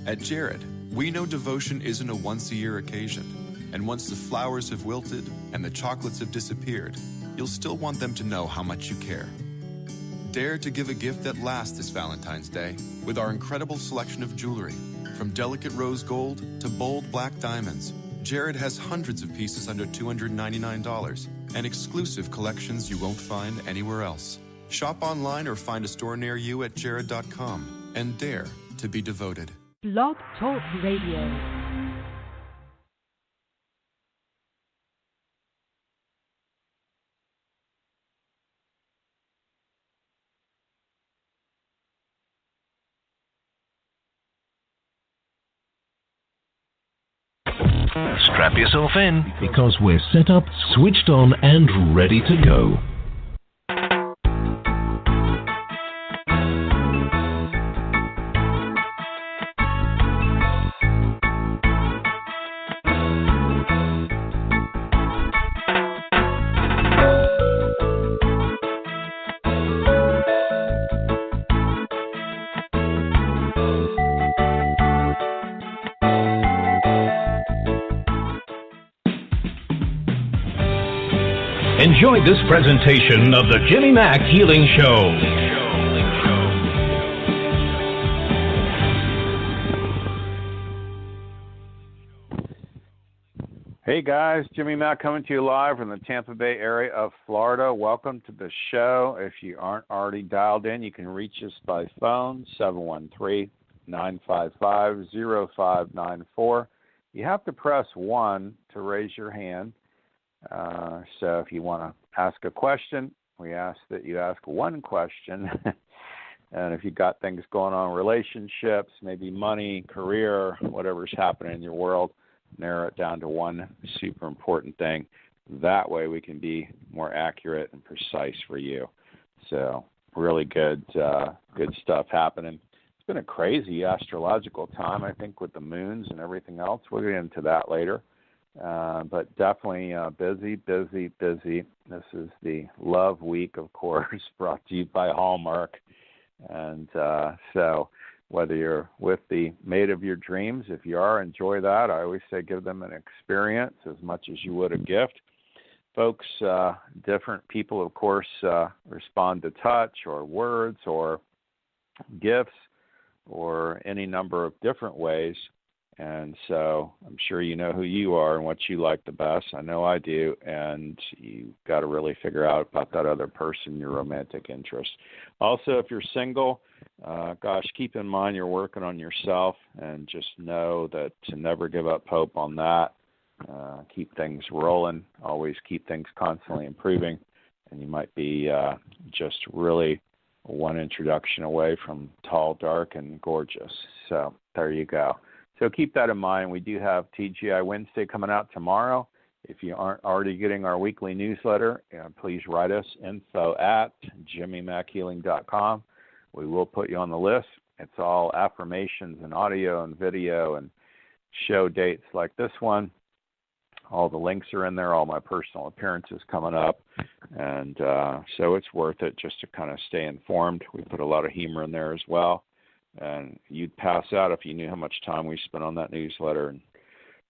At Jared, we know devotion isn't a once-a-year occasion, and once the flowers have wilted and the chocolates have disappeared, you'll still want them to know how much you care. Dare to give a gift that lasts this Valentine's Day with our incredible selection of jewelry. From delicate rose gold to bold black diamonds, Jared has hundreds of pieces under $299 and exclusive collections you won't find anywhere else. Shop online or find a store near you at jared.com and dare to be devoted. Blog Talk Radio. Strap yourself in, because we're set up, switched on, and ready to go. Enjoy this presentation of the Jimmy Mack Healing Show. Hey guys, Jimmy Mack coming to you live from the Tampa Bay area of Florida. Welcome to the show. If you aren't already dialed in, you can reach us by phone, 713-955-0594. You have to press 1 to raise your hand. So if you want to ask a question, we ask that you ask one question. And if you've got things going on, relationships, maybe money, career, whatever's happening in your world, narrow it down to one super important thing. That way we can be more accurate and precise for you. So really good stuff happening. It's been a crazy astrological time, I think, with the moons and everything else. We'll get into that later. But definitely busy. This is the Love Week, of course, brought to you by Hallmark. And so whether you're with the mate of your dreams, if you are, enjoy that. I always say give them an experience as much as you would a gift. Folks, different people, of course, respond to touch or words or gifts or any number of different ways. And so I'm sure you know who you are and what you like the best. I know I do. And you got to really figure out about that other person, your romantic interest. Also, if you're single, keep in mind you're working on yourself, and just know that to never give up hope on that. Keep things rolling. Always keep things constantly improving. And you might be just really one introduction away from tall, dark, and gorgeous. So there you go. So keep that in mind. We do have TGI Wednesday coming out tomorrow. If you aren't already getting our weekly newsletter, please write us, info@jimmymackhealing.com. We will put you on the list. It's all affirmations and audio and video and show dates like this one. All the links are in there, all my personal appearances coming up. And so it's worth it just to kind of stay informed. We put a lot of humor in there as well. And you'd pass out if you knew how much time we spent on that newsletter and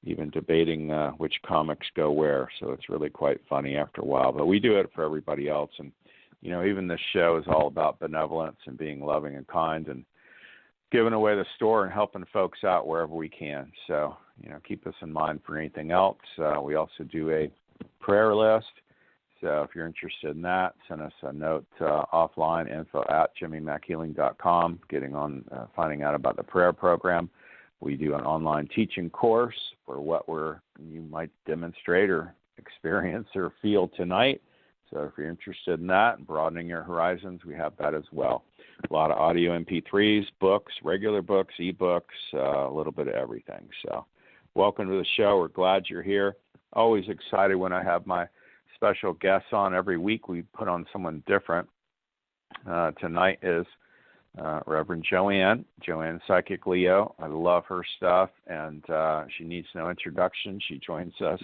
even debating which comics go where. So it's really quite funny after a while. But we do it for everybody else. And, you know, even this show is all about benevolence and being loving and kind and giving away the store and helping folks out wherever we can. So, you know, keep us in mind for anything else. We also do a prayer list. So if you're interested in that, send us a note offline, info@jimmymackhealing.com, finding out about the prayer program. We do an online teaching course for what you might demonstrate or experience or feel tonight. So if you're interested in that and broadening your horizons, we have that as well. A lot of audio MP3s, books, regular books, ebooks, a little bit of everything. So welcome to the show. We're glad you're here. Always excited when I have my special guests on. Every week we put on someone different. Tonight is Reverend Joanne Psychic Leo. I love her stuff, and she needs no introduction. She joins us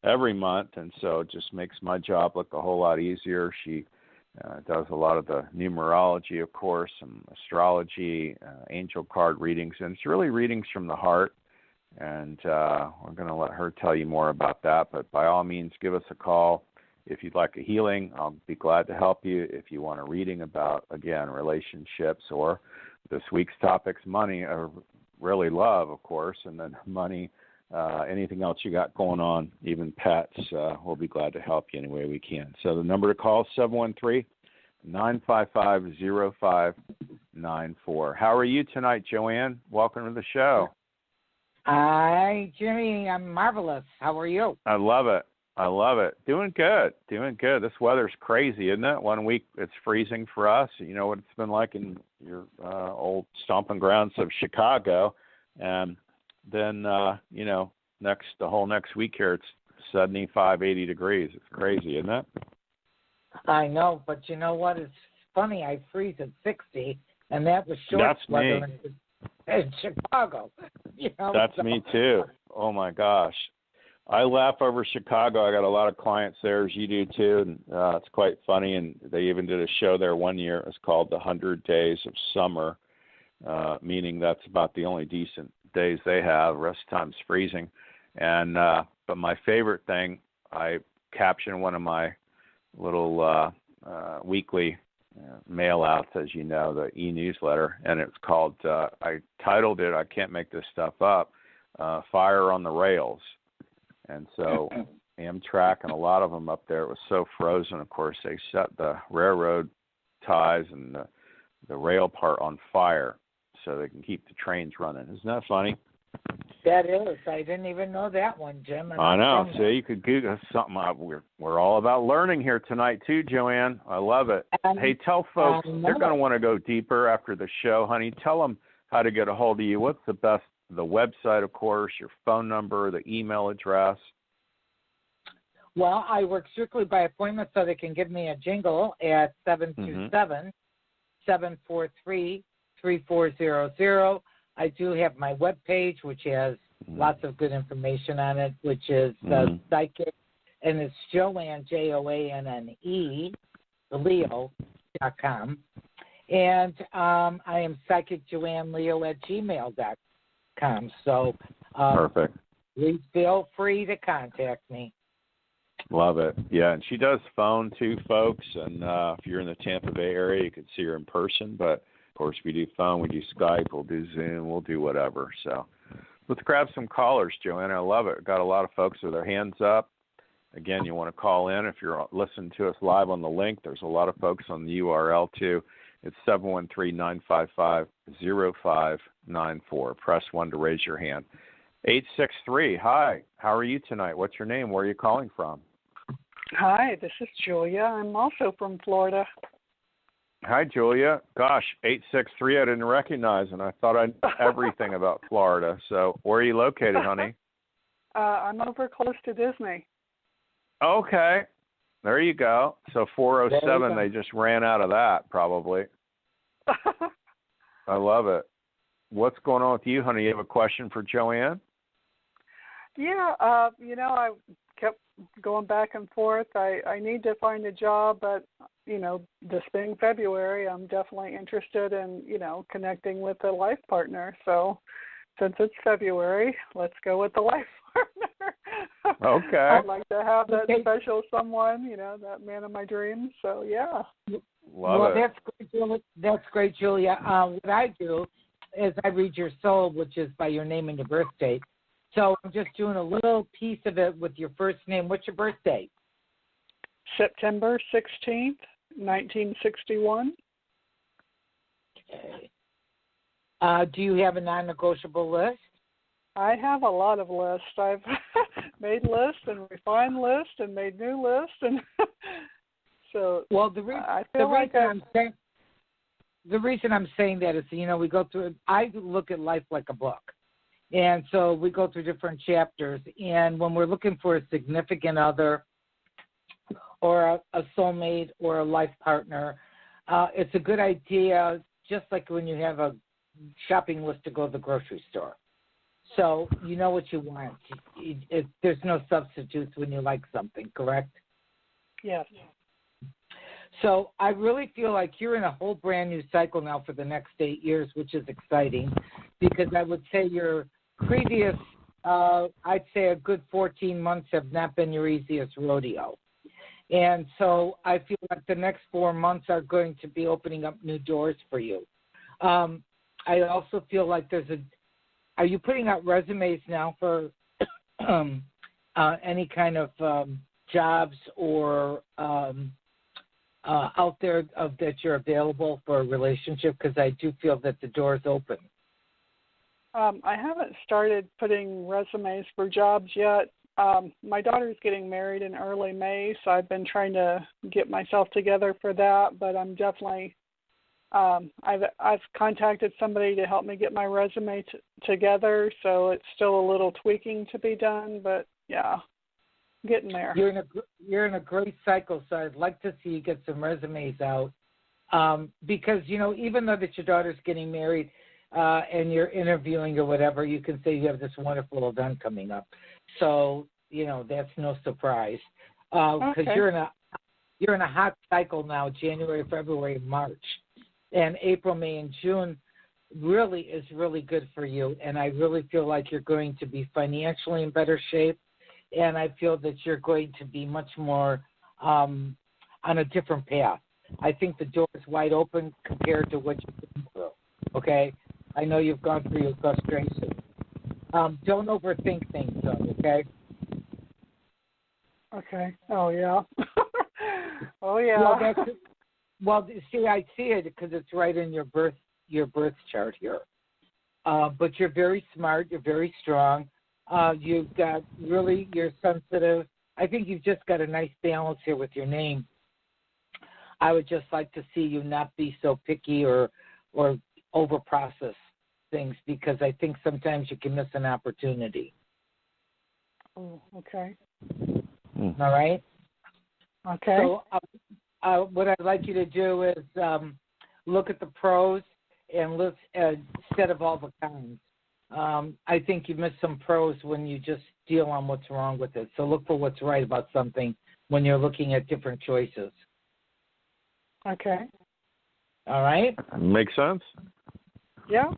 every month, and so it just makes my job look a whole lot easier. She Does a lot of the numerology, of course, and astrology, angel card readings, and it's really readings from the heart. And we're going to let her tell you more about that. But by all means, give us a call. If you'd like a healing, I'll be glad to help you. If you want a reading about, again, relationships, or this week's topic's money, or really love, of course, and then money, anything else you got going on, even pets, we'll be glad to help you any way we can. So the number to call is 713-955-0594. How are you tonight, Joanne? Welcome to the show. Hi, Jimmy. I'm marvelous. How are you? I love it. Doing good. This weather's crazy, isn't it? 1 week it's freezing for us. You know what it's been like in your old stomping grounds of Chicago. And then, the whole next week here, it's 75, 80 degrees. It's crazy, isn't it? I know, but you know what? It's funny. I freeze at 60, and that was short weather in Chicago. That's me, too. Oh, my gosh. I laugh over Chicago. I got a lot of clients there, as you do, too, and it's quite funny. And they even did a show there one year. It was called The 100 Days of Summer, meaning that's about the only decent days they have. The rest of the time's freezing. And but my favorite thing, I captioned one of my little weekly mail outs, as you know, the e-newsletter, and it's called, I titled it, I can't make this stuff up, Fire on the Rails. And so Amtrak and a lot of them up there, it was so frozen, of course, they set the railroad ties and the rail part on fire so they can keep the trains running. Isn't that funny? That is. I didn't even know that one, Jim. I know. See, you could Google something. We're all about learning here tonight, too, Joanne. I love it. Hey, tell folks, they're going to want to go deeper after the show, honey. Tell them how to get a hold of you. What's the best? The website, of course, your phone number, the email address. Well, I work strictly by appointment, so they can give me a jingle at 727-743-3400. I do have my webpage, which has lots of good information on it, which is Psychic, and it's Joanne, Joanne, Leo.com. And I am psychicjoanneleo@gmail.com. So perfect. Please feel free to contact me. Love it. Yeah, and she does phone too, folks. And if you're in the Tampa Bay area, you can see her in person. But of course, we do phone, we do Skype, we'll do Zoom, we'll do whatever. So let's grab some callers, Joanne. I love it. Got a lot of folks with their hands up. Again, you want to call in if you're listening to us live on the link. There's a lot of folks on the URL too. It's 713-955-0594. Press 1 to raise your hand. 863, hi. How are you tonight? What's your name? Where are you calling from? Hi, this is Julia. I'm also from Florida. Hi, Julia. Gosh, 863 I didn't recognize, and I thought I knew everything about Florida. So where are you located, honey? I'm over close to Disney. Okay. There you go. So 407, they just ran out of that, probably. I love it. What's going on with you, honey? You have a question for Joanne? Yeah, I kept going back and forth. I need to find a job, but, this being February, I'm definitely interested in, connecting with a life partner. So since it's February, let's go with the life partner. Okay. I'd like to have that special someone, that man of my dreams. So, yeah. Love it. That's great, Julia. What I do is I read your soul, which is by your name and your birth date. So I'm just doing a little piece of it with your first name. What's your birth date? September 16th, 1961. Okay. Do you have a non-negotiable list? I have a lot of lists. I've made lists and refined lists and made new lists, and so. Well, the reason I'm saying that is, we go through. I look at life like a book, and so we go through different chapters. And when we're looking for a significant other, or a soulmate, or a life partner, it's a good idea. Just like when you have a shopping list to go to the grocery store. So you know what you want. There's no substitutes when you like something, correct? Yes. So I really feel like you're in a whole brand new cycle now for the next 8 years, which is exciting, because I would say your previous, I'd say a good 14 months have not been your easiest rodeo. And so I feel like the next 4 months are going to be opening up new doors for you. I also feel like are you putting out resumes now for any kind of jobs or out there that you're available for a relationship? Because I do feel that the door is open. I haven't started putting resumes for jobs yet. My daughter's getting married in early May, so I've been trying to get myself together for that. But I'm definitely, I've contacted somebody to help me get my resume together. So it's still a little tweaking to be done, but yeah, getting there. You're in a great cycle, so I'd like to see you get some resumes out. Because even though that your daughter's getting married and you're interviewing or whatever, you can say you have this wonderful event coming up. So, that's no surprise because you're in a hot cycle now, January, February, March. And April, May, and June really is really good for you. And I really feel like you're going to be financially in better shape. And I feel that you're going to be much more on a different path. I think the door is wide open compared to what you've been through, okay? I know you've gone through your frustration. Don't overthink things, though, okay? Okay. Oh, yeah. Oh, yeah. Well, see, I see it because it's right in your birth chart here. But you're very smart. You're very strong. You're sensitive. I think you've just got a nice balance here with your name. I would just like to see you not be so picky or over-process things because I think sometimes you can miss an opportunity. Oh, okay. All right? Okay. So what I'd like you to do is look at the pros and look instead of all the cons. I think you miss some pros when you just deal on what's wrong with it. So look for what's right about something when you're looking at different choices. Okay. All right? Makes sense. Yeah,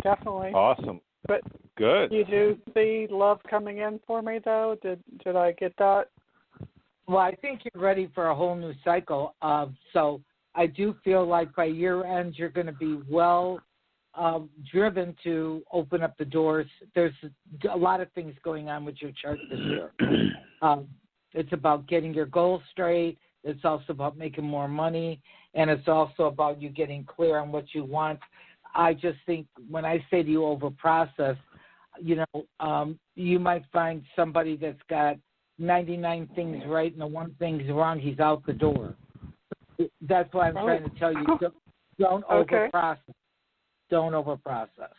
definitely. Awesome. But good. You do see love coming in for me, though? Did I get that? Well, I think you're ready for a whole new cycle. So I do feel like by year end you're going to be driven to open up the doors. There's a lot of things going on with your chart this year. It's about getting your goals straight. It's also about making more money, and it's also about you getting clear on what you want. I just think when I say to you over-process, you might find somebody that's got 99 things right and the one thing's wrong, he's out the door. That's why I'm trying to tell you, don't over-process. Don't over-process.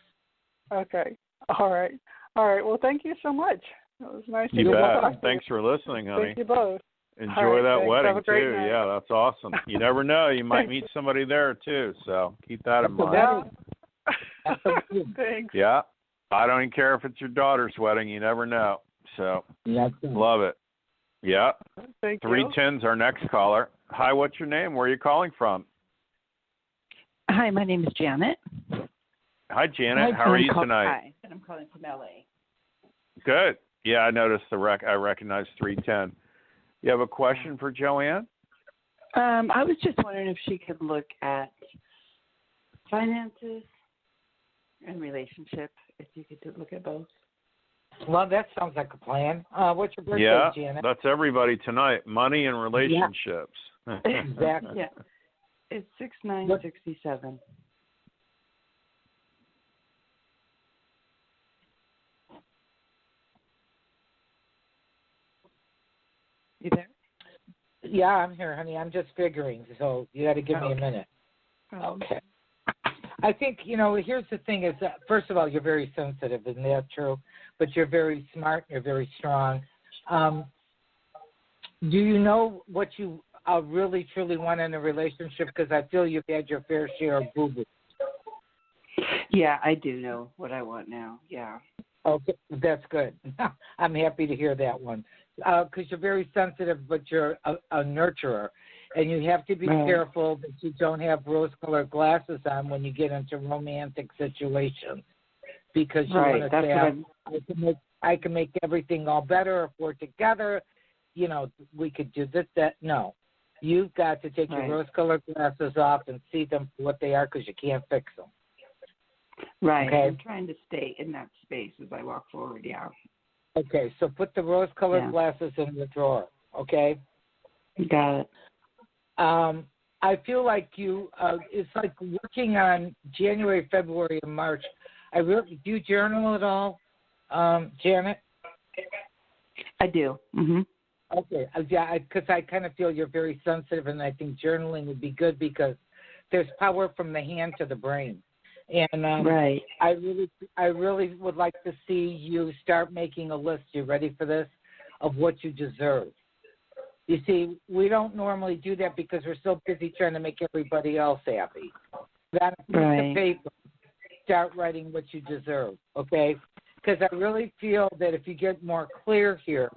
Okay. All right. Well, thank you so much. It was nice to you bet. you. Thanks for listening, honey. Thank you both. Enjoy that wedding, Have a great too. night. Yeah, that's awesome. You never know. You might meet somebody there, too. So keep that in mind. Thanks. Yeah. I don't even care if it's your daughter's wedding. You never know. So love it. Yeah. Thank you. 310's our next caller. Hi, what's your name? Where are you calling from? Hi, my name is Janet. Hi, Janet. How are you tonight? Hi, and I'm calling from LA. Good. Yeah, I noticed I recognize 310. You have a question for Joanne? I was just wondering if she could look at finances and relationship, if you could look at both. Well, that sounds like a plan. What's your birthday, yeah, Janet? That's everybody tonight. Money and relationships. Yeah. Exactly. Yeah. It's 6967. You there? Yeah, I'm here, honey. I'm just figuring, so you got to give me a minute. Okay. I think, here's the thing is that, first of all, you're very sensitive, isn't that true? But you're very smart, you're very strong. Do you know what you really, truly want in a relationship? Because I feel you've had your fair share of boo-boos. Yeah, I do know what I want now, yeah. Okay, that's good. I'm happy to hear that one. Because you're very sensitive, but you're a nurturer. And you have to be careful that you don't have rose-colored glasses on when you get into romantic situations, because you want to say, I can make everything all better if we're together. You know, we could do this, that. No. You've got to take your rose-colored glasses off and see them for what they are, because you can't fix them. Right. Okay? I'm trying to stay in that space as I walk forward, yeah. Okay, so put the rose-colored glasses in the drawer, okay? Got it. I feel like it's like working on January, February, and March. Do you journal at all, Janet? I do. Mm-hmm. Okay, yeah, because I kind of feel you're very sensitive, and I think journaling would be good because there's power from the hand to the brain. And I really would like to see you start making a list. You ready for this? Of what you deserve. You see, we don't normally do that because we're so busy trying to make everybody else happy. That piece of paper, start writing what you deserve, okay? Because I really feel that if you get more clear here,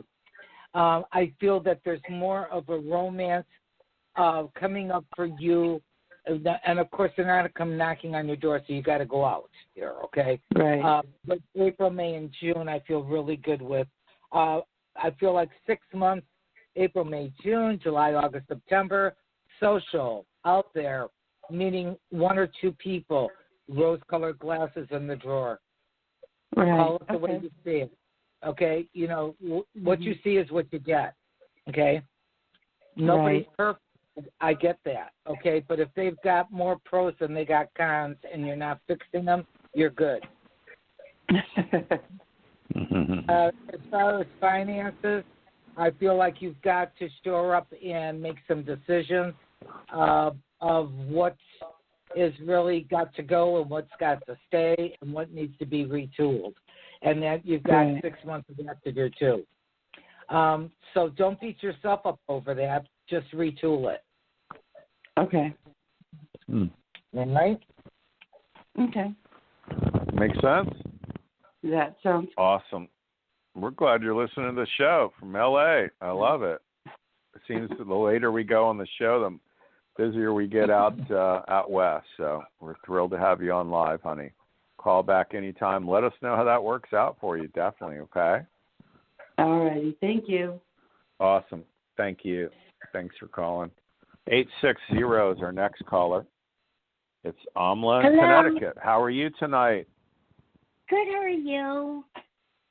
I feel that there's more of a romance coming up for you. And, of course, they're not going to come knocking on your door, so you got to go out here, okay? Right. But April, May, and June I feel really good with. I feel like 6 months, April, May, June, July, August, September, social, out there, meeting one or two people, rose-colored glasses in the drawer. Right. Call it the way you see it, okay? You know, what you see is what you get, okay? Nobody's perfect. I get that, okay? But if they've got more pros than they got cons and you're not fixing them, you're good. As far as finances, I feel like you've got to store up and make some decisions of what is really got to go and what's got to stay and what needs to be retooled. And that you've got 6 months of that to do, too. So don't beat yourself up over that. Just retool it. Okay. All right? Okay. Makes sense? That sounds awesome. We're glad you're listening to the show from L.A. I love it. It seems that the later we go on the show, the busier we get out west. So we're thrilled to have you on live, honey. Call back anytime. Let us know how that works out for you, definitely, okay? All righty. Thank you. Awesome. Thank you. Thanks for calling. 860 is our next caller. It's Amla in Connecticut. How are you tonight? Good, how are you?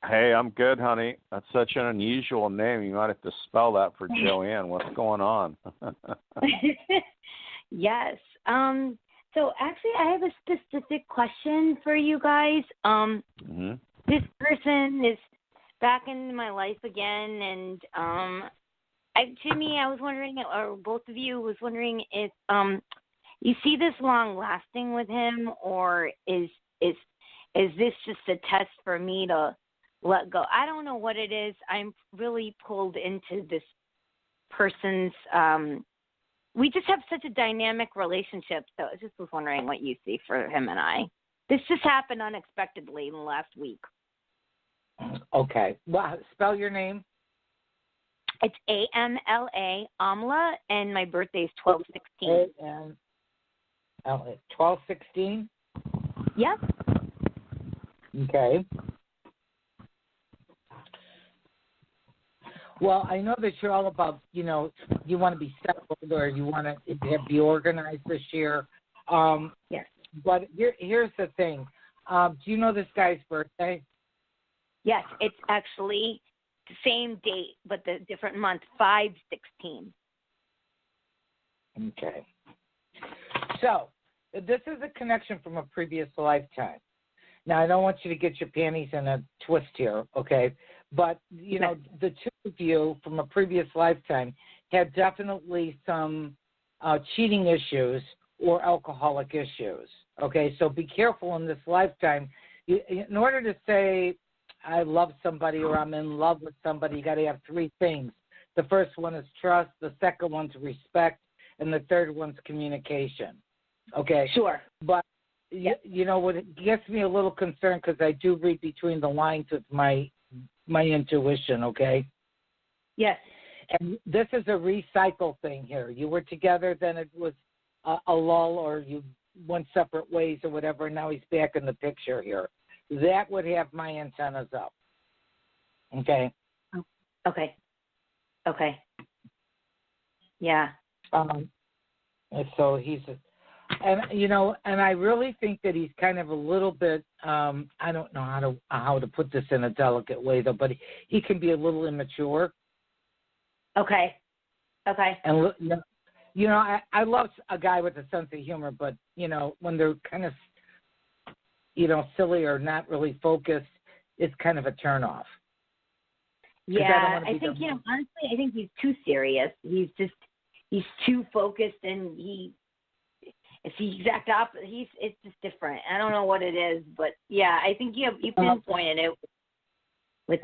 Hey, I'm good, honey. That's such an unusual name. You might have to spell that for Joanne. What's going on? Yes. So actually, I have a specific question for you guys. This person is back in my life again, and I was wondering, or both of you was wondering if you see this long lasting with him, or is this just a test for me to let go? I don't know what it is. I'm really pulled into this person's. We just have such a dynamic relationship, so I just was wondering what you see for him and I. This just happened unexpectedly in the last week. Okay. Well, spell your name. It's AMLA, Amla, and my birthday is 12/16. AMLA, 12/16? Yep. Okay. Well, I know that you're all about, you want to be settled or you want to be organized this year. Yes. But here's the thing. Do you know this guy's birthday? Yes, it's actually the same date, but the different month, 5/16. Okay. So, this is a connection from a previous lifetime. Now, I don't want you to get your panties in a twist here, okay? But, the two of you from a previous lifetime had definitely some cheating issues or alcoholic issues, okay? So be careful in this lifetime. In order to say, I love somebody or I'm in love with somebody, you got to have three things. The first one is trust, the second one's respect, and the third one's communication, okay? Sure. But, what it gets me a little concerned because I do read between the lines with my intuition, okay? Yes. And this is a recycle thing here. You were together, then it was a lull, or you went separate ways or whatever, and now he's back in the picture here. That would have my antennas up. Okay? Okay. Yeah. So he's, and I really think that he's kind of a little bit. I don't know how to put this in a delicate way though, but he can be a little immature. Okay. And I love a guy with a sense of humor, but when they're kind of silly or not really focused, it's kind of a turnoff. Yeah, I think honestly, I think he's too serious. He's too focused, and it's the exact opposite. It's just different. I don't know what it is, but yeah, I think you pinpointed it.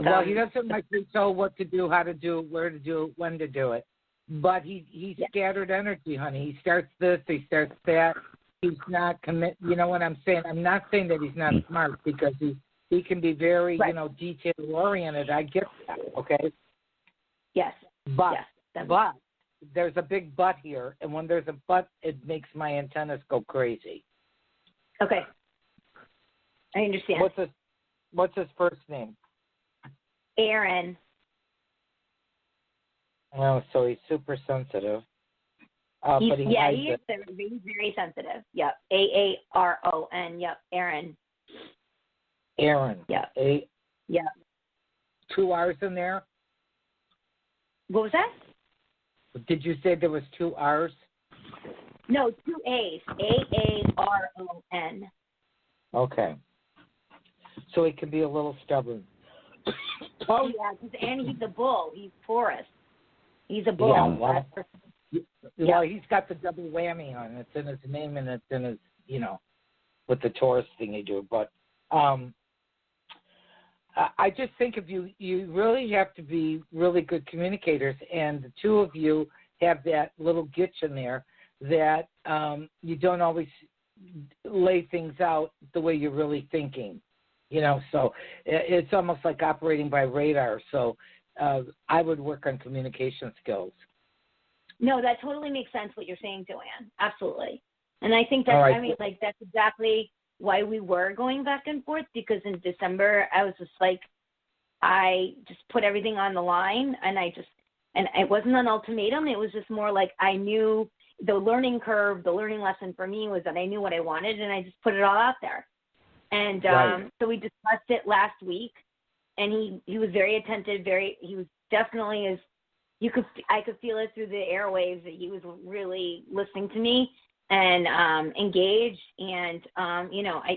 Well, he doesn't like to tell what to do, how to do it, where to do it, when to do it. But he's scattered energy, honey. He starts this, he starts that. He's not commit. You know what I'm saying? I'm not saying that he's not smart, because he can be very, detail oriented. I get that. Okay. Yes. But there's a big but here, and when there's a but, it makes my antennas go crazy. Okay. I understand. What's his first name? Aaron. Oh, so he's super sensitive. He is very, very sensitive. Yep. Aaron. Yep. Aaron. Yep. Yep. 2 R's in there? What was that? Did you say there was 2 R's? No, 2 A's. Aaron. Okay. So he can be a little stubborn. Oh, yeah, and he's a bull. He's Taurus. He's a bull. Yeah, he's got the double whammy on it. It's in his name, and it's in his, with the Taurus thing you do. But I just think if you really have to be really good communicators, and the two of you have that little glitch in there that you don't always lay things out the way you're really thinking. So it's almost like operating by radar. So I would work on communication skills. No, that totally makes sense what you're saying, Joanne. Absolutely. And I think that's, right. That's exactly why we were going back and forth, because in December I was just like, I just put everything on the line, and it wasn't an ultimatum. It was just more like I knew the learning curve, the learning lesson for me was that I knew what I wanted, and I just put it all out there. And so we discussed it last week, and he was very attentive. He was definitely I could feel it through the airwaves that he was really listening to me and engaged. And I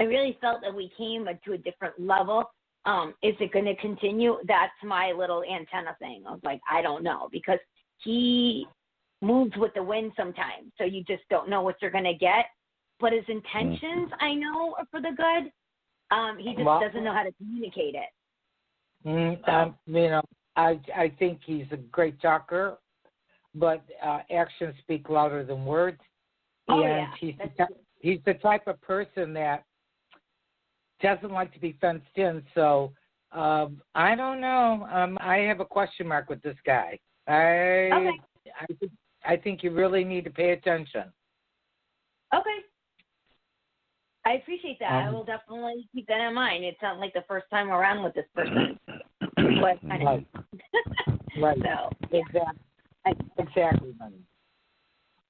really felt that we came to a different level. Is it going to continue? That's my little antenna thing. I was like, I don't know, because he moves with the wind sometimes, so you just don't know what you're going to get. But his intentions, I know, are for the good. He just doesn't know how to communicate it. I think he's a great talker, but actions speak louder than words. Oh, and he's the type of person that doesn't like to be fenced in. So I don't know. I have a question mark with this guy. I think you really need to pay attention. Okay. I appreciate that. I will definitely keep that in mind. It's not like the first time around with this person. But right. So, yeah. Exactly, honey.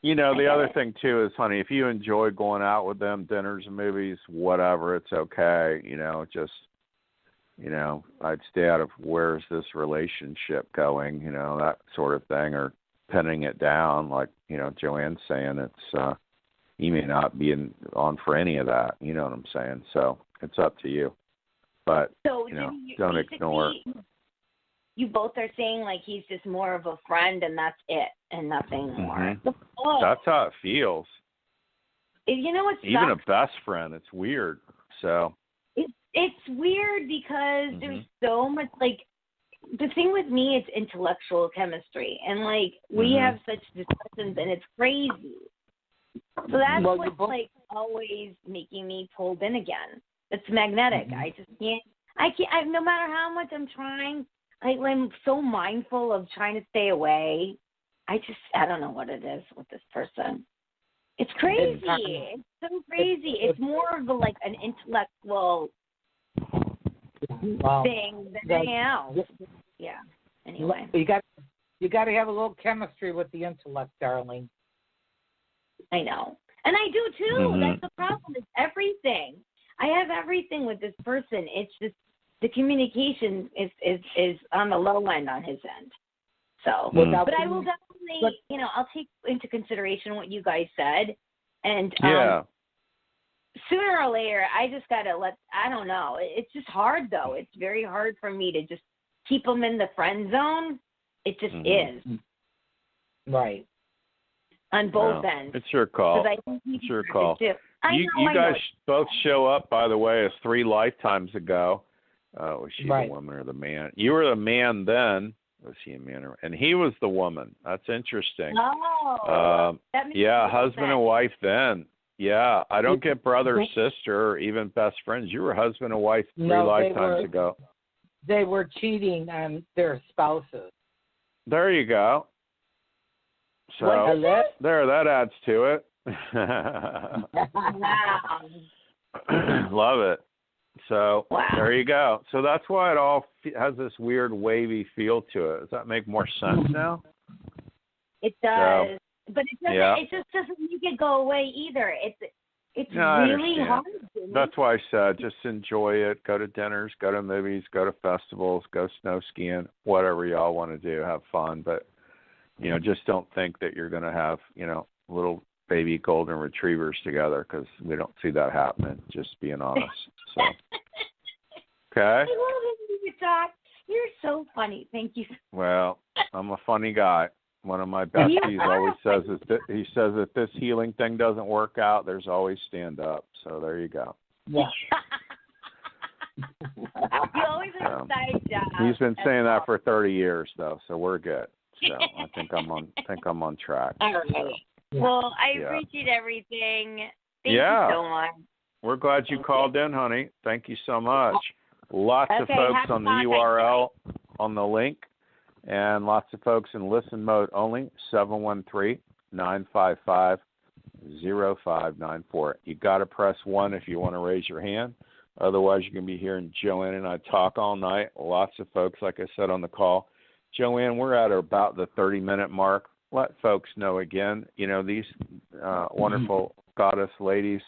The other thing, too, is, honey, if you enjoy going out with them, dinners and movies, whatever, it's okay. I'd stay out of where's this relationship going, that sort of thing, or pinning it down, like, Joanne's saying. It's you may not be on for any of that. You know what I'm saying? So it's up to you. But, don't ignore it. You both are saying, like, he's just more of a friend and that's it and nothing more. That's how it feels. What even sucks? A best friend, it's weird. So it's weird because there's so much, like, the thing with me, it's intellectual chemistry. And, like, we have such discussions, and it's crazy. So that's what's, like, always making me pulled in again. It's magnetic. I just can't, no matter how much I'm trying, I'm so mindful of trying to stay away. I don't know what it is with this person. It's crazy. It's so crazy. It's more of like an intellectual thing than anything else. Yeah. Anyway. You got to have a little chemistry with the intellect, darling. I know. And I do too. That's the problem. It's everything. I have everything with this person. It's just the communication is on the low end on his end. So, but I will definitely, I'll take into consideration what you guys said. And sooner or later, I just got to I don't know. It's just hard, though. It's very hard for me to just keep them in the friend zone. It just is. Right. On both ends. It's your call. It's your call. You guys both show up, by the way, as 3 lifetimes ago. Was she the woman or the man? You were the man then. Was he a man? And he was the woman. That's interesting. Oh. Husband and wife then. Yeah, I don't get brother, sister, or even best friends. You were husband and wife 3 lifetimes ago. They were cheating on their spouses. There you go. So that adds to it. Love it. So there you go. So that's why it all has this weird wavy feel to it. Does that make more sense now? It does, but it doesn't. It just doesn't make it go away either. It's really hard. That's why I said just enjoy it. Go to dinners, go to movies, go to festivals, go snow skiing, whatever y'all want to do. Have fun, but just don't think that you're going to have little baby golden retrievers together, because we don't see that happening. Just being honest. So, okay. I love it, you talk. You're so funny. Thank you. Well, I'm a funny guy. One of my besties always says if this healing thing doesn't work out, there's always stand up. So there you go. Yeah. You always have a side job. He's been saying that for 30 years, though, so we're good. So I think I'm on track. All right. So, well, I appreciate everything. Thank you so much. We're glad you called in, honey. Thank you so much. Lots of folks on the URL on the link, and lots of folks in listen mode only. 713-955-0594. You got to press 1 if you want to raise your hand. Otherwise, you can be hearing Joanne and I talk all night. Lots of folks, like I said on the call. Joanne, we're at about the 30-minute mark. Let folks know again, these wonderful goddess ladies,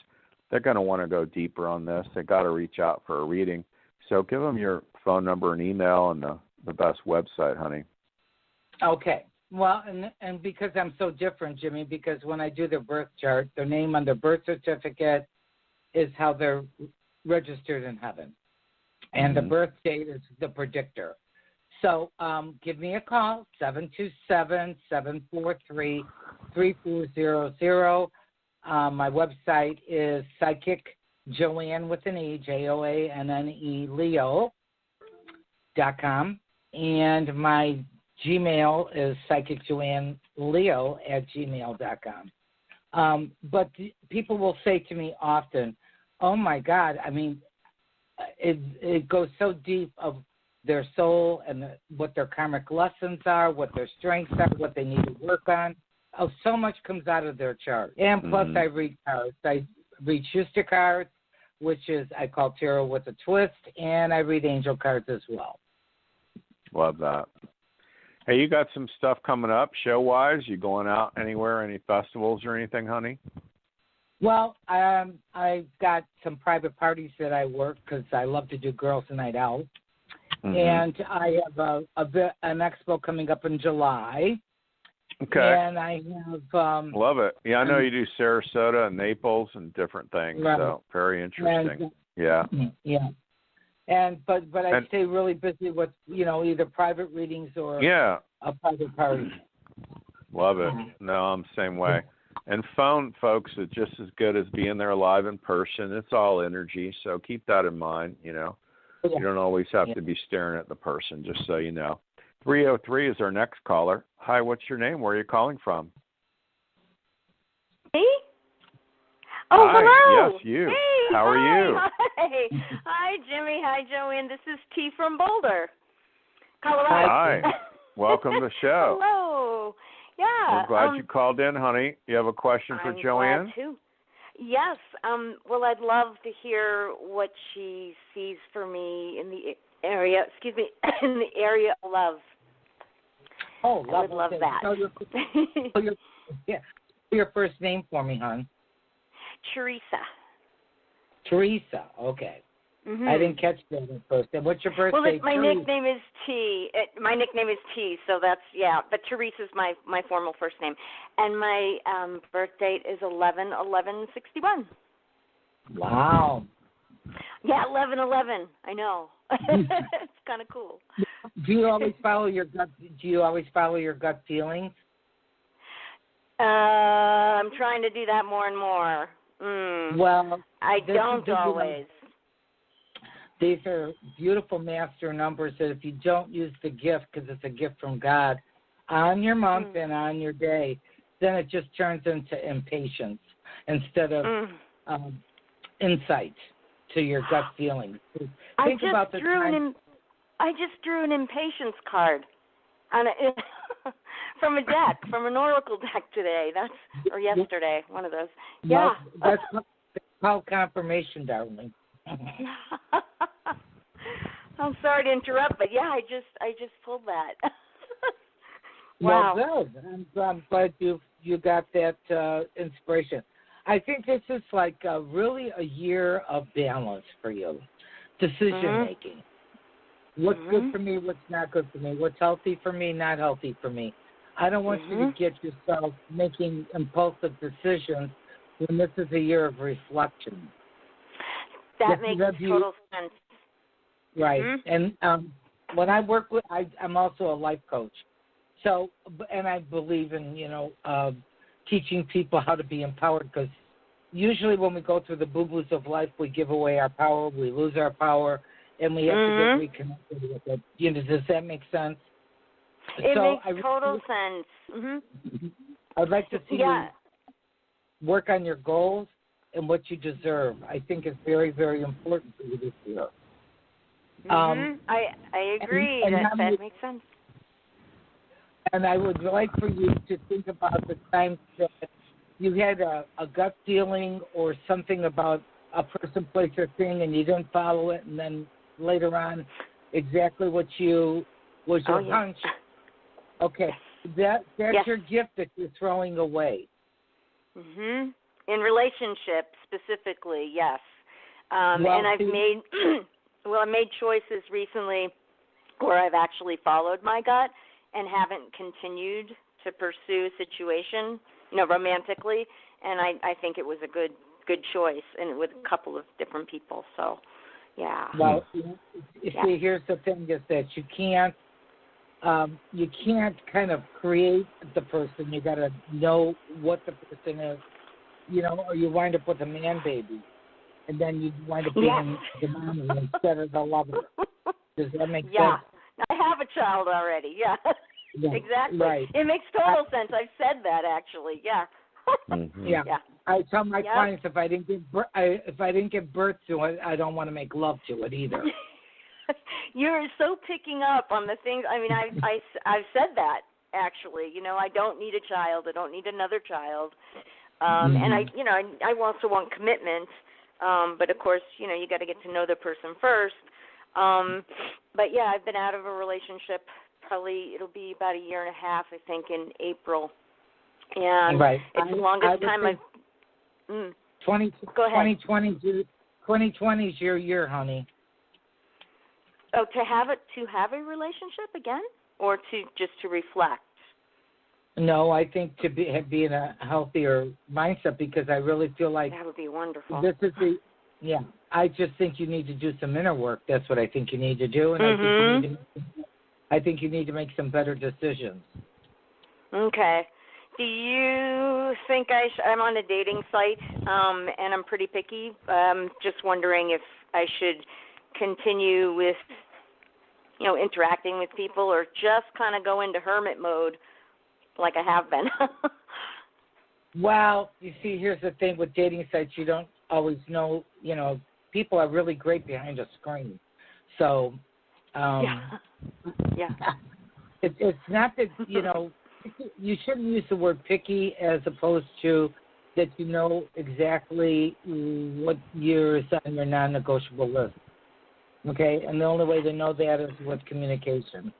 they're going to want to go deeper on this. They got to reach out for a reading. So give them your phone number and email and the best website, honey. Okay. Well, and because I'm so different, Jimmy, because when I do their birth chart, their name on their birth certificate is how they're registered in heaven. And the birth date is the predictor. So give me a call, 727-743-3400. My website is Psychic Joanne with an E, JOANNE, Leo.com. And my Gmail is psychicjoanneleo@gmail.com. But people will say to me often, oh, my God, I mean, it goes so deep of their soul and what their karmic lessons are, what their strengths are, what they need to work on. Oh, so much comes out of their chart. And plus I read cards. I read Schuster cards, which is I call tarot with a twist, and I read angel cards as well. Love that. Hey, you got some stuff coming up show-wise? You going out anywhere, any festivals or anything, honey? Well, I've got some private parties that I work because I love to do Girls Night Out. And I have an expo coming up in July. Okay. And I have... love it. Yeah, I know you do Sarasota and Naples and different things, so very interesting. Yeah. And but I stay really busy with, either private readings or a private party. Love it. No, I'm the same way. And phone, folks, is just as good as being there live in person. It's all energy, so keep that in mind, You don't always have to be staring at the person, just so you know. 303 is our next caller. Hi, what's your name? Where are you calling from? Me? Oh, hi. hello. Yes, you. Hey, how are you? Hi. Hi, Jimmy. Hi, Joanne. This is T from Boulder. Colorado. Hi. Welcome to the show. Hello. Yeah. We're glad you called in, honey. You have a question for I'm Joanne? glad too. Yes. Well, I'd love to hear what she sees for me in the area. Excuse me, in the area of love. Oh, I would love that. Your first name for me, hon. Teresa. Teresa. Okay. Mm-hmm. I didn't catch that at first. And what's your birthday? Well, my Teresa? nickname is T. My nickname is T, so that's, yeah. But Teresa's my formal first name. And my birth date is 11/11/61. Wow. Yeah, 11/11. I know. It's kind of cool. Do you always follow your gut? Do you always follow your gut feelings? I'm trying to do that more and more. Well, I don't always. These are beautiful master numbers that if you don't use the gift, because it's a gift from God, on your month and on your day, then it just turns into impatience instead of insight to your gut feelings. I just drew an impatience card on from a deck, from an oracle deck today. Or yesterday, one of those. Yeah. That's called confirmation, darling. I'm sorry to interrupt, but yeah, I just pulled that. Wow. Well, good. I'm glad you got that inspiration. I think this is like really a year of balance for you. Decision making. What's good for me, what's not good for me, what's healthy for me, not healthy for me. I don't want you to get yourself making impulsive decisions when this is a year of reflection. That makes total sense. Right. And when I work with, I'm also a life coach. So, and I believe in, teaching people how to be empowered, because usually when we go through the boo-boos of life, we give away our power, we lose our power, and we have to get reconnected with it. Does that make sense? It makes total sense. I'd like to see you work on your goals and what you deserve. I think it's very, very important for you this year. I agree. That makes sense. And I would like for you to think about the times that you had a gut feeling or something about a person, place, or thing, and you didn't follow it, and then later on, exactly what was your hunch. Okay, that's your gift that you're throwing away. In relationships specifically, yes. And I've made I made choices recently where I've actually followed my gut and haven't continued to pursue a situation, romantically. And I think it was a good choice, and with a couple of different people. So, yeah. Well, see, here's the thing: is that you can't kind of create the person. You got to know what the person is, or you wind up with a man baby, and then you wind up being the mommy instead of the lover. Does that make sense? Yeah, I have a child already. Yeah, exactly. Right. It makes total sense. I've said that actually. Yeah. Yeah. I tell my clients if I didn't give birth to it, I don't want to make love to it either. You're so picking up on the things. I mean, I've said that actually. I don't need a child. I don't need another child. And I also want commitment. But of course, you got to get to know the person first. But yeah, I've been out of a relationship. Probably it'll be about a year and a half, I think, in April. And it's the longest time I've. 2020 is your year, honey. Oh, to have a relationship again, or to reflect? No, I think to be in a healthier mindset, because I really feel like that would be wonderful. This is I just think you need to do some inner work. That's what I think you need to do, and I think you need to make some better decisions. Okay. Do you think I'm on a dating site, and I'm pretty picky? Just wondering if I should continue with, interacting with people, or just kind of go into hermit mode like I have been. Well, you see, here's the thing with dating sites. You don't always know, people are really great behind a screen. So Yeah. It's not that, you shouldn't use the word picky as opposed to that you know exactly what is on your non-negotiable list. Okay? And the only way to know that is with communication.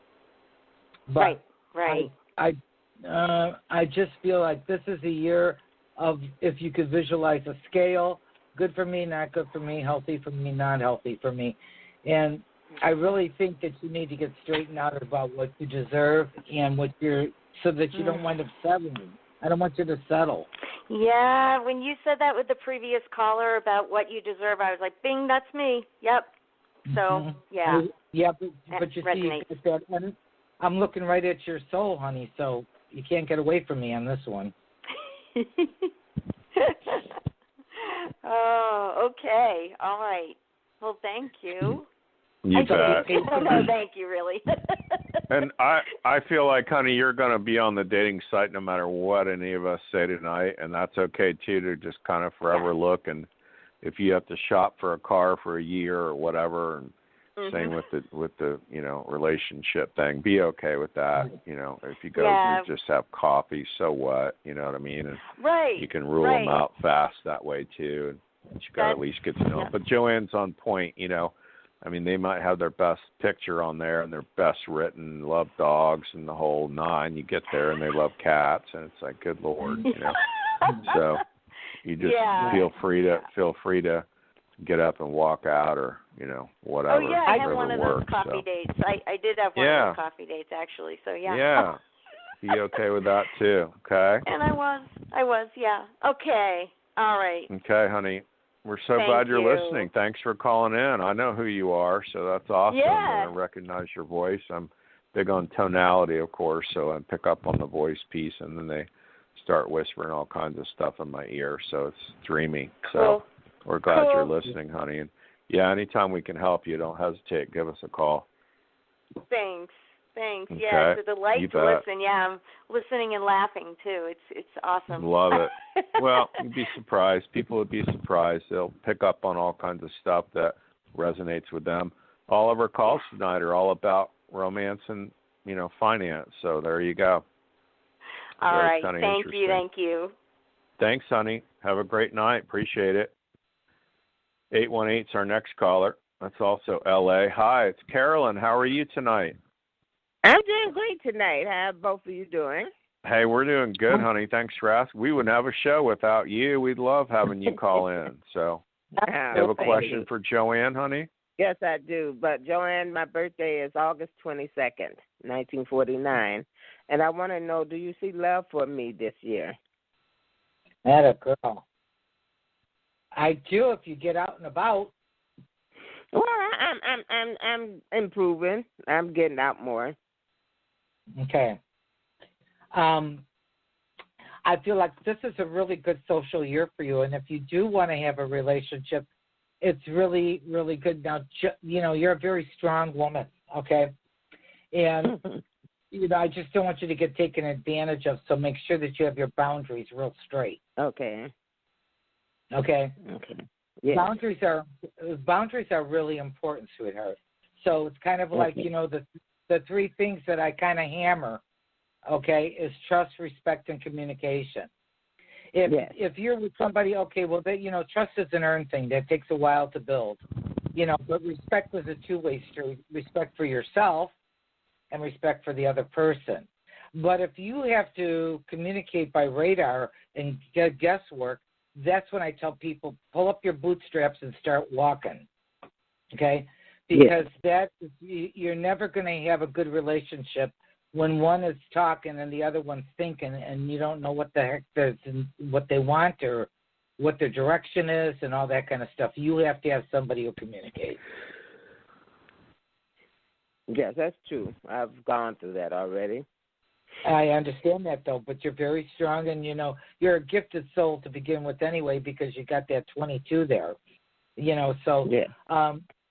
But Right. I just feel like this is a year of, if you could visualize a scale, good for me, not good for me, healthy for me, not healthy for me. And I really think that you need to get straightened out about what you deserve and so that you don't wind up settling. I don't want you to settle. Yeah, when you said that with the previous caller about what you deserve, I was like, bing, that's me. Yep. So, yeah. Yeah, but you resonates. see, and I'm looking right at your soul, honey, so you can't get away from me on this one. Oh, okay. All right. Well, thank you. You bet. No, thank you, really. And I feel like, honey, you're going to be on the dating site no matter what any of us say tonight, and that's okay, too, to just kind of forever look. And if you have to shop for a car for a year or whatever, and same with the relationship thing, be okay with that. If you go you just have coffee, so what? You know what I mean? And you can rule them out fast that way, too. And you got to at least get to know them. But Joanne's on point, I mean, they might have their best picture on there and their best written, love dogs and the whole nine. You get there and they love cats, and it's like, good Lord, So you just feel free to get up and walk out, or whatever. Oh yeah, I had one of those works, coffee dates. I did have one of those coffee dates actually. So yeah. Yeah. Be okay with that too. Okay. And I was, yeah. Okay. All right. Okay, honey. We're so glad you're listening. Thanks for calling in. I know who you are, so that's awesome. Yeah. And I recognize your voice. I'm big on tonality, of course, so I pick up on the voice piece, and then they start whispering all kinds of stuff in my ear, so it's dreamy. So we're glad you're listening, honey. And yeah, anytime we can help you, don't hesitate. Give us a call. Thanks. Okay. Yeah, it's a delight to listen. Yeah, I'm listening and laughing too. It's awesome. Love it. Well, you'd be surprised. People would be surprised. They'll pick up on all kinds of stuff that resonates with them. All of our calls tonight are all about romance and finance. So there you go. All right. Thank you. Thanks, honey. Have a great night. Appreciate it. 818's our next caller. That's also L.A. Hi, it's Carolyn. How are you tonight? I'm doing great tonight. How are both of you doing? Hey, we're doing good, honey. Thanks for asking. We wouldn't have a show without you. We'd love having you call in. So, you have a question for Joanne, honey? Yes, I do. But, Joanne, my birthday is August 22nd, 1949. And I want to know, do you see love for me this year? Atta girl. I do if you get out and about. Well, I'm improving. I'm getting out more. Okay. I feel like this is a really good social year for you, and if you do want to have a relationship, it's really, really good. Now, you're a very strong woman, okay? And, I just don't want you to get taken advantage of, so make sure that you have your boundaries real straight. Okay. Okay? Okay. Yes. Boundaries are really important, sweetheart. So it's kind of like, the three things that I kind of hammer, okay, is trust, respect, and communication. If you're with somebody, okay, well, trust is an earned thing. That takes a while to build. But respect is a two-way street. Respect for yourself and respect for the other person. But if you have to communicate by radar and get guesswork, that's when I tell people, pull up your bootstraps and start walking, okay? Because you're never going to have a good relationship when one is talking and the other one's thinking, and you don't know what the heck what they want or what their direction is and all that kind of stuff. You have to have somebody who communicates. Yes, that's true. I've gone through that already. I understand that, though, but you're very strong, and, you're a gifted soul to begin with anyway because you got that 22 there, so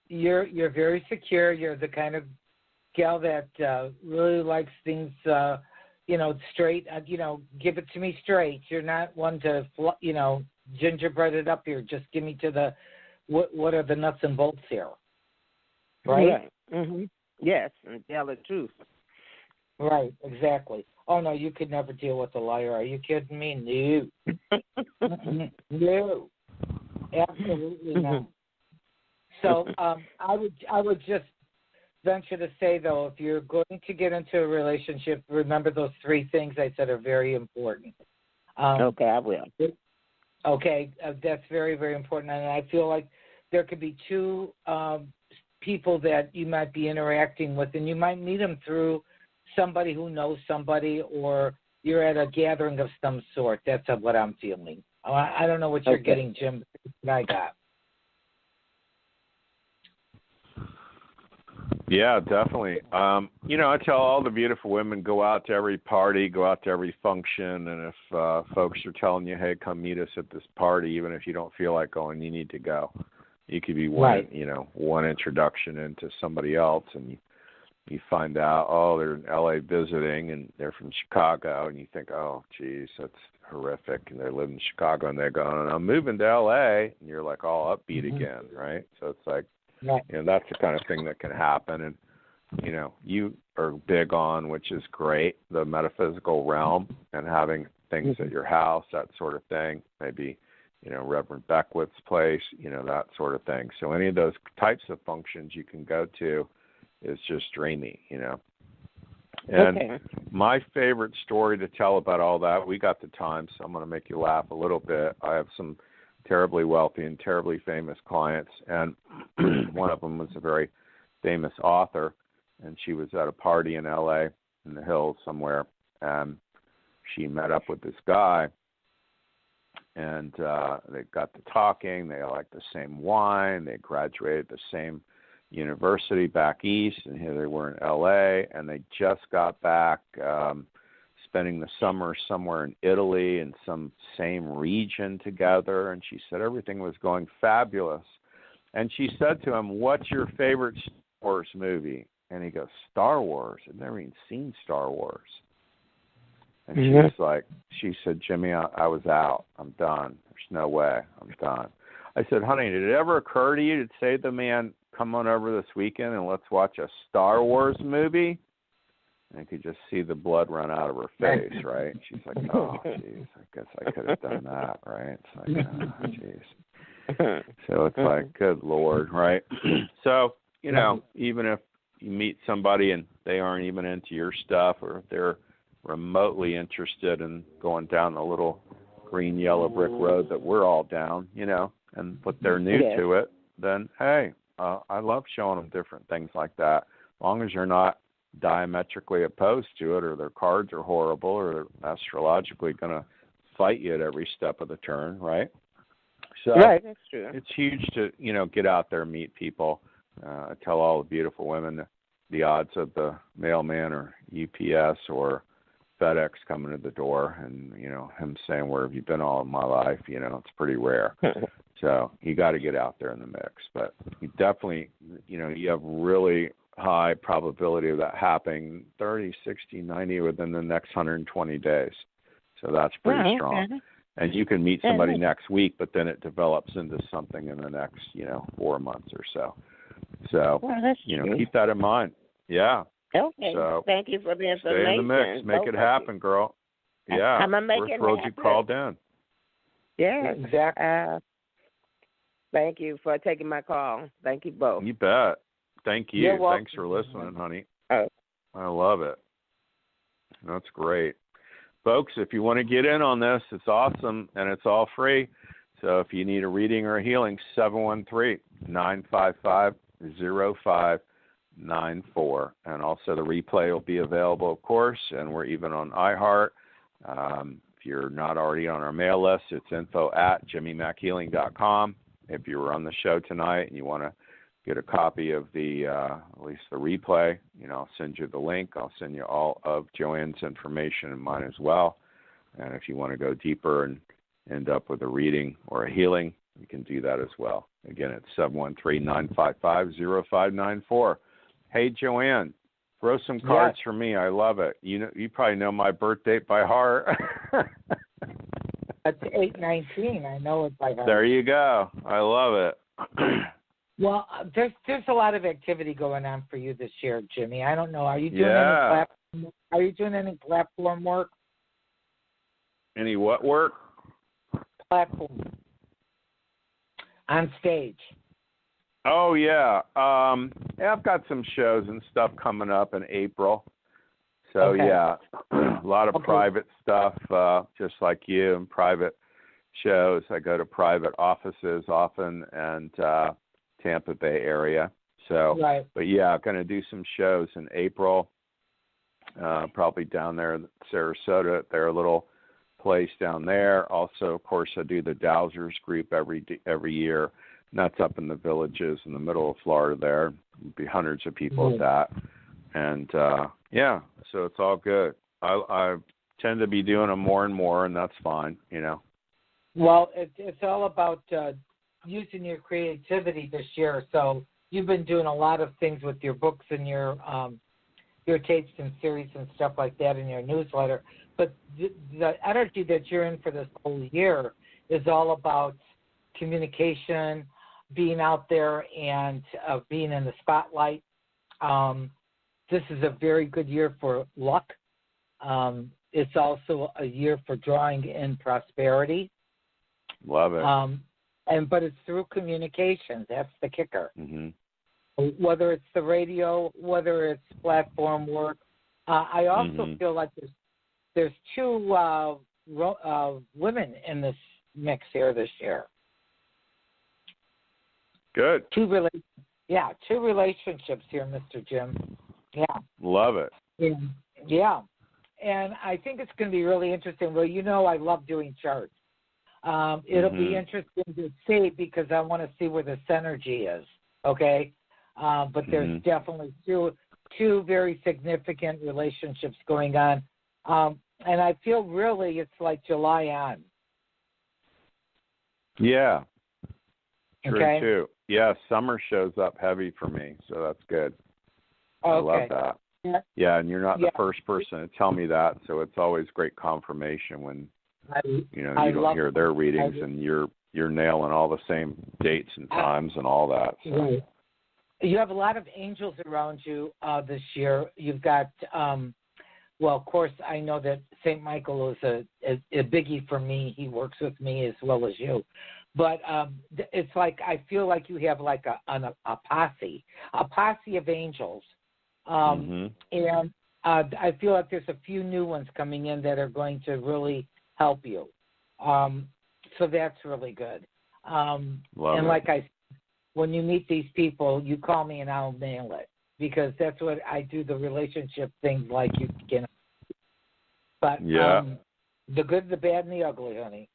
you're very secure. You're the kind of gal that really likes things, straight, give it to me straight. You're not one to, gingerbread it up here. Just give me to what are the nuts and bolts here, right? Mm-hmm. Yes, and tell the truth. Right, exactly. Oh, no, you could never deal with a liar. Are you kidding me? No. No. Absolutely not. So I would just venture to say, though, if you're going to get into a relationship, remember those three things I said are very important. Okay, I will. Okay, that's very, very important. And I feel like there could be two people that you might be interacting with, and you might meet them through somebody who knows somebody, or you're at a gathering of some sort. That's what I'm feeling. I don't know what you're getting, Jim, but I got. Yeah, definitely. I tell all the beautiful women, go out to every party, go out to every function, and if folks are telling you, hey, come meet us at this party, even if you don't feel like going, you need to go. You could be one introduction into somebody else, and you find out, oh, they're in L.A. visiting, and they're from Chicago, and you think, oh, geez, that's horrific, and they live in Chicago, and they're going, I'm moving to L.A., and you're like all upbeat again, right? So it's like, that's the kind of thing that can happen, and, you are big on, which is great, the metaphysical realm and having things at your house, that sort of thing, maybe, Reverend Beckwith's place, that sort of thing. So any of those types of functions you can go to is just dreamy, And my favorite story to tell about all that, we got the time, so I'm going to make you laugh a little bit. I have some terribly wealthy and terribly famous clients, and one of them was a very famous author, and she was at a party in L.A. in the hills somewhere, and she met up with this guy, and they got to talking. They liked the same wine. They graduated the same university back east, and here they were in L.A., and they just got back spending the summer somewhere in Italy in some same region together, and she said everything was going fabulous. And she said to him, what's your favorite Star Wars movie? And he goes, Star Wars? I've never even seen Star Wars. And she was like, she said, Jimmy, I was out. I'm done. There's no way. I'm done. I said, honey, did it ever occur to you to say to the man, come on over this weekend and let's watch a Star Wars movie? And I could just see the blood run out of her face, right? She's like, oh, jeez, I guess I could have done that, right? It's like, oh, jeez. So it's like, good Lord, right? So, even if you meet somebody and they aren't even into your stuff, or if they're remotely interested in going down the little green, yellow brick road that we're all down, but they're new to it, then, hey, I love showing them different things like that, as long as you're not diametrically opposed to it, or their cards are horrible, or they're astrologically going to fight you at every step of the turn, right? So right, that's true. It's huge to, get out there and meet people. I tell all the beautiful women the odds of the mailman or UPS or FedEx coming to the door and, him saying, where have you been all of my life? It's pretty rare. So you got to get out there in the mix. But you definitely, you have really high probability of that happening 30, 60, 90 within the next 120 days. So that's pretty strong. Okay. And you can meet somebody next week, but then it develops into something in the next, 4 months or so. So, keep that in mind. Yeah. Okay. So thank you for the information. Stay in the mix. Make it happen, girl. Yeah. I'm going to make we're it thrilled happen. you called in. Yeah. Exactly. Thank you for taking my call. Thank you both. You bet. Thank you. You're welcome. Thanks for listening, honey. Oh. I love it. That's great. Folks, if you want to get in on this, it's awesome, and it's all free. So if you need a reading or a healing, 713-955-0594. And also the replay will be available, of course, and we're even on iHeart. If you're not already on our mail list, it's info@jimmymackhealing.com. If you were on the show tonight and you want to get a copy of the, at least the replay, I'll send you the link. I'll send you all of Joanne's information and mine as well. And if you want to go deeper and end up with a reading or a healing, you can do that as well. Again, it's 713-955-0594. Hey, Joanne, throw some cards for me. I love it. You probably know my birth date by heart. That's 8/19. I know it by heart. There you go. I love it. Well, there's a lot of activity going on for you this year, Jimmy. I don't know. Are you doing any platform work? Any what work? Platform. On stage. Oh yeah. I've got some shows and stuff coming up in April. So Okay. yeah, a lot of private stuff, just like you, and private shows. I go to private offices often, and Tampa Bay area. So, right. But yeah, I'm going to do some shows in April, probably down there in Sarasota at their little place down there. Also, of course, I do the Dowsers group every year. And that's up in the Villages in the middle of Florida there. There'll be hundreds of people at that. And, yeah, so it's all good. I tend to be doing them more and more, and that's fine, you know. Well, it's all about using your creativity this year. So you've been doing a lot of things with your books and your tapes and series and stuff like that in your newsletter. But the energy that you're in for this whole year is all about communication, being out there, and being in the spotlight. This is a very good year for luck. It's also a year for drawing in prosperity. Love it. But it's through communication. That's the kicker. Mm-hmm. Whether it's the radio, whether it's platform work. I also feel like there's two women in this mix here this year. Good. Two relationships here, Mr. Jim. Yeah. Love it. Yeah. And I think it's going to be really interesting. Well, you know I love doing charts. It'll be interesting to see because I want to see where this energy is, okay? But there's definitely two very significant relationships going on. And I feel really it's like July on. Yeah. True, okay. too. Yeah, summer shows up heavy for me, so that's good. Okay. I love that. Yeah, and you're not the first person to tell me that, so it's always great confirmation when you don't hear their readings and you're nailing all the same dates and times and all that. So. Right. You have a lot of angels around you this year. You've got, well, of course, I know that St. Michael is a biggie for me. He works with me as well as you. But it's like I feel like you have like a posse of angels. And I feel like there's a few new ones coming in that are going to really help you. So that's really good. When you meet these people, you call me and I'll nail it because that's what I do, the relationship things like you can. But the good, the bad, and the ugly, honey.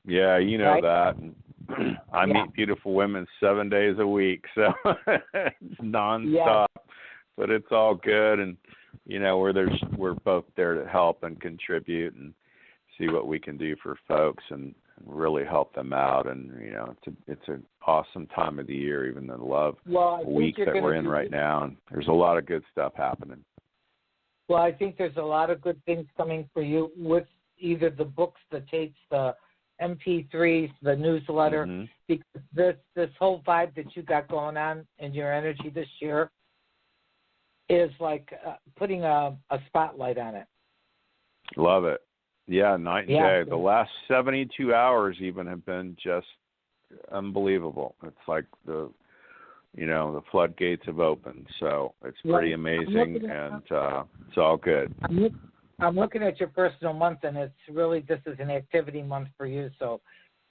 Yeah, you know right? that. And I meet beautiful women 7 days a week, so it's nonstop. But it's all good, and we're both there to help and contribute and see what we can do for folks and really help them out. And it's an awesome time of the year, even the love week that we're in right now. And there's a lot of good stuff happening. Well, I think there's a lot of good things coming for you with either the books, the tapes, the MP3s, the newsletter, because this whole vibe that you got going on in your energy this year is like putting a spotlight on it. Love it. Yeah, night and day. The last 72 hours even have been just unbelievable. It's like the floodgates have opened. So it's pretty amazing, and it's all good. I'm looking at your personal month, and it's really, this is an activity month for you. So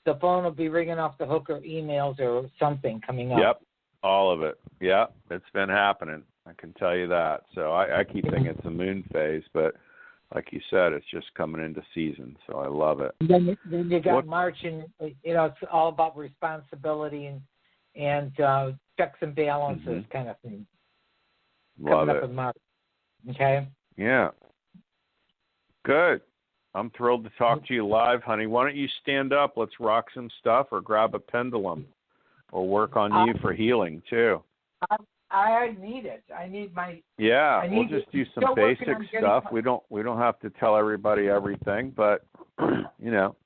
the phone will be ringing off the hook or emails or something coming up. Yep, all of it. Yep, it's been happening. I can tell you that. So I keep thinking it's a moon phase, but like you said, it's just coming into season. So I love it. Then you got March, and it's all about responsibility and checks and balances kind of thing. Love coming it. up in March. Okay. Yeah. Good. I'm thrilled to talk to you live, honey. Why don't you stand up? Let's rock some stuff or grab a pendulum or work on you for healing, too. I need it. I need my... Yeah, we'll just do some basic stuff. We don't have to tell everybody everything, but,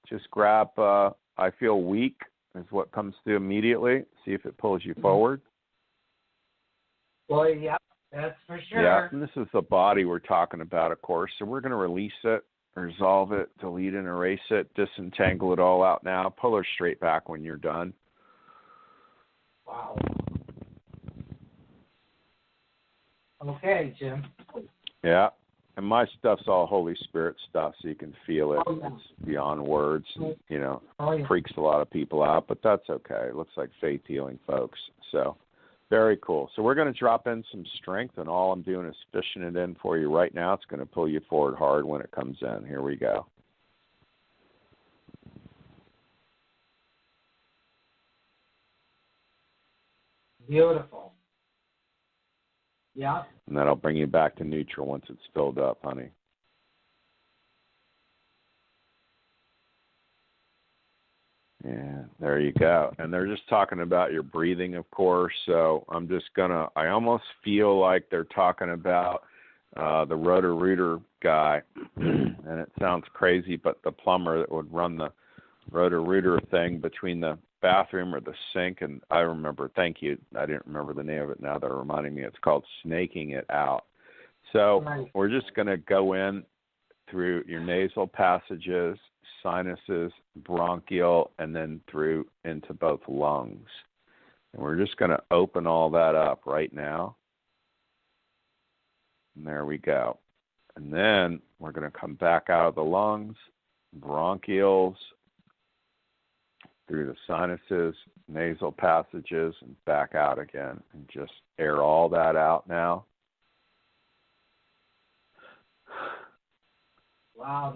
just grab... I feel weak, is what comes through immediately. See if it pulls you forward. Well, yeah, that's for sure. Yeah, and this is the body we're talking about, of course. So we're going to release it, resolve it, delete and erase it, disentangle it all out now. Pull her straight back when you're done. Wow. Okay, Jim. Yeah. And my stuff's all Holy Spirit stuff, so you can feel it. Oh, yeah. It's beyond words. And, Oh, yeah. freaks a lot of people out, but that's okay. It looks like faith healing, folks. So very cool. So we're going to drop in some strength, and all I'm doing is fishing it in for you right now. It's going to pull you forward hard when it comes in. Here we go. Beautiful. Yeah. And that'll bring you back to neutral once it's filled up, honey. Yeah, there you go. And they're just talking about your breathing, of course. So I'm just I almost feel like they're talking about the Roto-Rooter guy. And it sounds crazy, but the plumber that would run the Roto-Rooter thing between the bathroom or the sink. And I remember, thank you, I didn't remember the name of it now. They're reminding me. It's called snaking it out. So we're just going to go in through your nasal passages, sinuses, bronchial, and then through into both lungs. And we're just going to open all that up right now. And there we go. And then we're going to come back out of the lungs, bronchioles, through the sinuses, nasal passages, and back out again. And just air all that out now. Wow,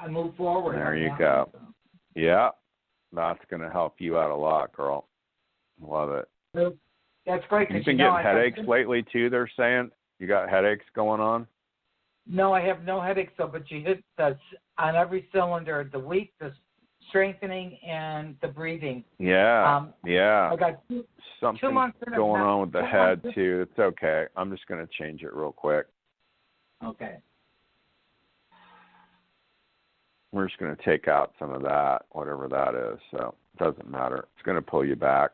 I move forward. There you go. Yeah, that's going to help you out a lot, girl. Love it. That's great. You've been getting headaches lately, too, they're saying? You got headaches going on? No, I have no headaches, though, but you hit on every cylinder, the weak, the strengthening, and the breathing. Yeah, yeah. I got something 2 months going on with the head, too. It's okay. I'm just going to change it real quick. Okay. We're just going to take out some of that, whatever that is. So it doesn't matter. It's going to pull you back.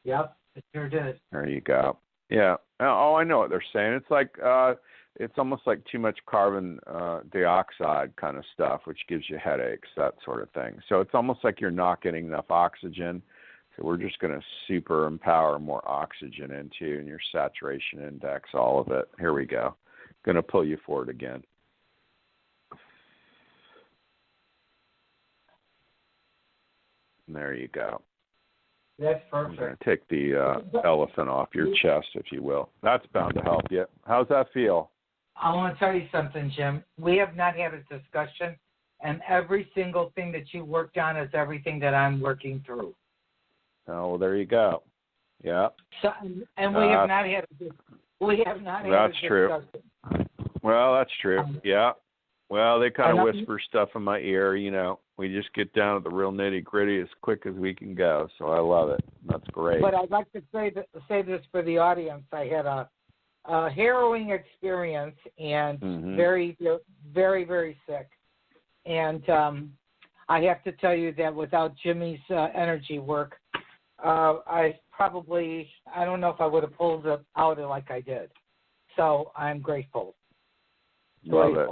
Yep, it sure did. There you go. Yeah. Oh, I know what they're saying. It's like it's almost like too much carbon dioxide kind of stuff, which gives you headaches, that sort of thing. So it's almost like you're not getting enough oxygen. So we're just going to super empower more oxygen into you and your saturation index, all of it. Here we go. Going to pull you forward again. And there you go. That's I'm perfect. going to take the elephant off your chest, if you will. That's bound to help you. How's that feel? I want to tell you something, Jim. We have not had a discussion, and every single thing that you worked on is everything that I'm working through. Oh, well, there you go. Yeah. So, and we have not had a discussion. That's true. Well, that's true. Yeah. Well, they kind of whisper stuff in my ear, We just get down to the real nitty-gritty as quick as we can go, so I love it. That's great. But I'd like to say this for the audience. I had a harrowing experience and very, very, very sick. And I have to tell you that without Jimmy's energy work, I don't know if I would have pulled it out like I did. So I'm grateful. Love it.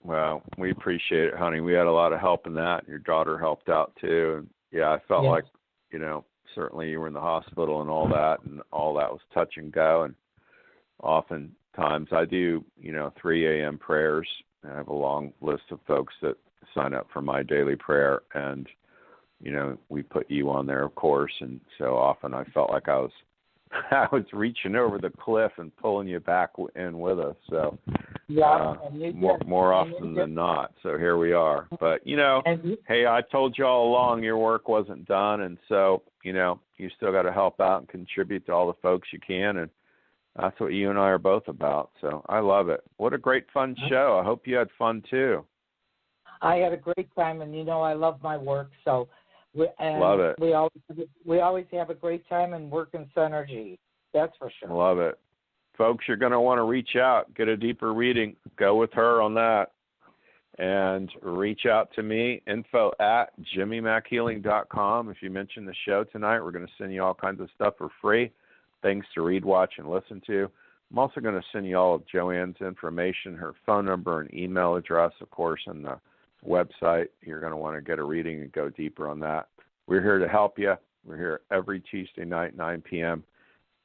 Well, we appreciate it, honey. We had a lot of help in that. Your daughter helped out, too. And, yeah, I felt like, certainly you were in the hospital and all that was touch and go. And oftentimes I do, 3 a.m. prayers. I have a long list of folks that sign up for my daily prayer. And, we put you on there, of course. And so often I felt like I was reaching over the cliff and pulling you back in with us. So more often than not. So here we are. But, hey, I told you all along your work wasn't done. And so, you still got to help out and contribute to all the folks you can. And that's what you and I are both about. So I love it. What a great, fun show. I hope you had fun, too. I had a great time. And, I love my work. So love it. We always have a great time and work in synergy. That's for sure. Love it. Folks, you're going to want to reach out, get a deeper reading. Go with her on that. And reach out to me, info@jimmymackhealing.com. If you mention the show tonight, we're going to send you all kinds of stuff for free, things to read, watch, and listen to. I'm also going to send you all of Joanne's information, her phone number and email address, of course, and the website. You're going to want to get a reading and go deeper on that. We're here to help you. We're here every Tuesday night, 9 p.m.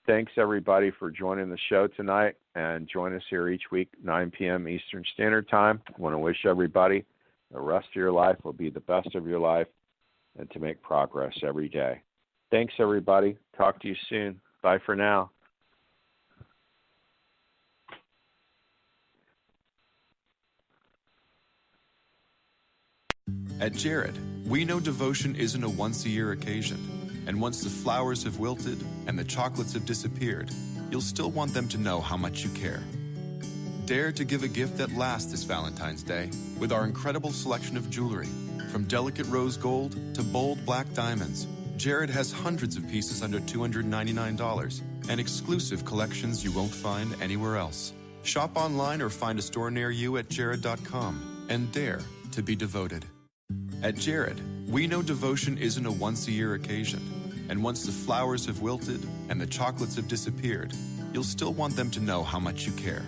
Thanks, everybody, for joining the show tonight, and join us here each week, 9 p.m. Eastern Standard Time. I want to wish everybody the rest of your life will be the best of your life and to make progress every day. Thanks, everybody. Talk to you soon. Bye for now. At Jared, we know devotion isn't a once-a-year occasion. And once the flowers have wilted and the chocolates have disappeared, you'll still want them to know how much you care. Dare to give a gift that lasts this Valentine's Day with our incredible selection of jewelry. From delicate rose gold to bold black diamonds, Jared has hundreds of pieces under $299 and exclusive collections you won't find anywhere else. Shop online or find a store near you at jared.com and dare to be devoted. At Jared, we know devotion isn't a once-a-year occasion, and once the flowers have wilted and the chocolates have disappeared, you'll still want them to know how much you care.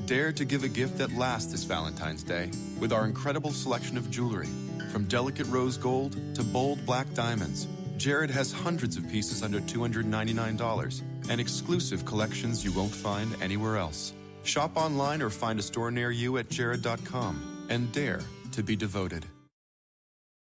Dare to give a gift that lasts this Valentine's Day with our incredible selection of jewelry. From delicate rose gold to bold black diamonds, Jared has hundreds of pieces under $299 and exclusive collections you won't find anywhere else. Shop online or find a store near you at jared.com and dare to be devoted.